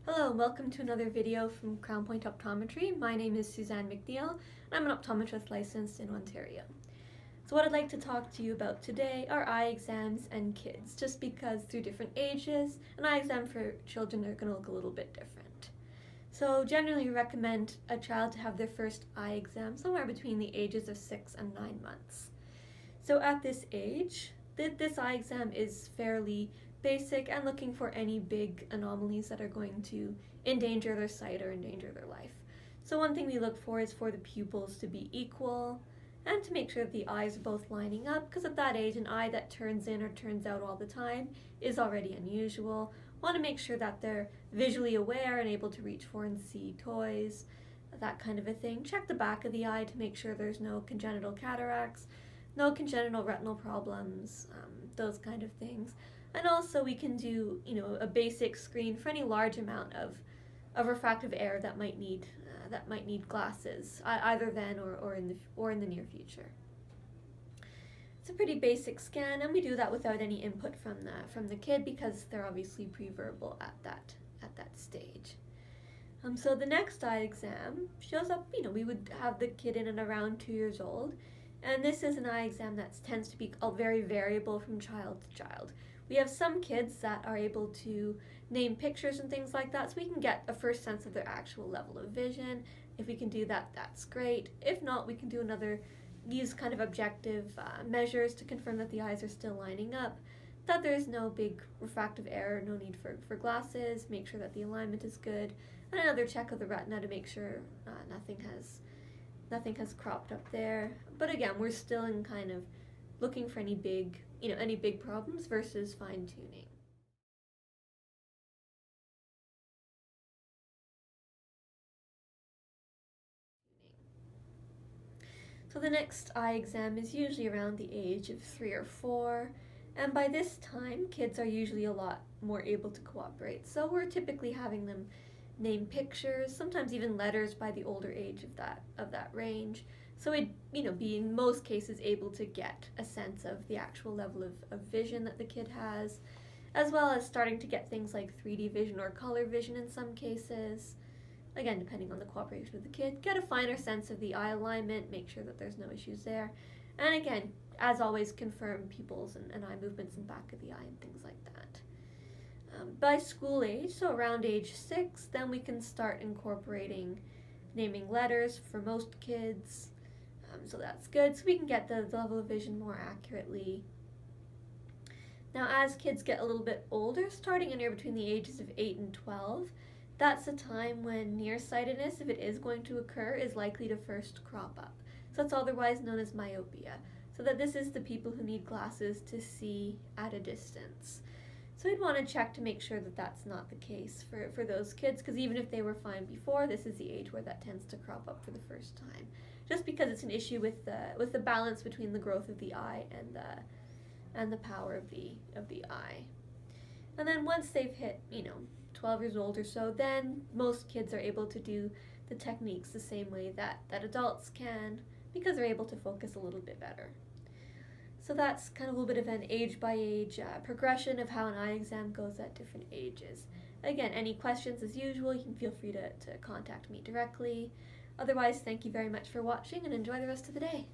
Hello and welcome to another video from Crown Point Optometry. My name is Suzanne McNeil and I'm an optometrist licensed in Ontario. So what I'd like to talk to you about today are eye exams and kids, just because through different ages, an eye exam for children are going to look a little bit different. So generally we recommend a child to have their first eye exam somewhere between the ages of 6 and 9 months. So at this age, this eye exam is fairly basic and looking for any big anomalies that are going to endanger their sight or endanger their life. So one thing we look for is for the pupils to be equal and to make sure that the eyes are both lining up, because at that age an eye that turns in or turns out all the time is already unusual. Want to make sure that they're visually aware and able to reach for and see toys, that kind of a thing. Check the back of the eye to make sure there's no congenital cataracts, no congenital retinal problems, those kind of things. And also we can do, a basic screen for any large amount of refractive error that might need glasses, either then or in the near future. It's a pretty basic scan, and we do that without any input from the kid because they're obviously pre-verbal at that stage. So the next eye exam shows up. We would have the kid in at around 2 years old, and this is an eye exam that tends to be very variable from child to child. We have some kids that are able to name pictures and things like that, so we can get a first sense of their actual level of vision. If we can do that, that's great. If not, we can use kind of objective measures to confirm that the eyes are still lining up, that there's no big refractive error, no need for glasses, make sure that the alignment is good, and another check of the retina to make sure nothing has cropped up there. But again, we're still in kind of looking for any big problems versus fine-tuning. So the next eye exam is usually around the age of 3 or 4, and by this time kids are usually a lot more able to cooperate. So we're typically having them name pictures, sometimes even letters by the older age of that range. So we'd be in most cases able to get a sense of the actual level of vision that the kid has, as well as starting to get things like 3D vision or color vision in some cases. Again, depending on the cooperation of the kid, get a finer sense of the eye alignment, make sure that there's no issues there. And again, as always, confirm pupils and eye movements in the back of the eye and things like that. By school age, so around age 6, then we can start incorporating naming letters for most kids. So that's good, so we can get the level of vision more accurately. Now as kids get a little bit older, starting anywhere between the ages of 8 and 12, that's a time when nearsightedness, if it is going to occur, is likely to first crop up. So it's otherwise known as myopia. So that this is the people who need glasses to see at a distance. So we'd want to check to make sure that that's not the case for those kids, because even if they were fine before, this is the age where that tends to crop up for the first time. Just because it's an issue with the balance between the growth of the eye and the power of the eye. And then once they've hit 12 years old or so, then most kids are able to do the techniques the same way that adults can, because they're able to focus a little bit better. So that's kind of a little bit of an age-by-age progression of how an eye exam goes at different ages. Again, any questions as usual, you can feel free to contact me directly. Otherwise, thank you very much for watching and enjoy the rest of the day.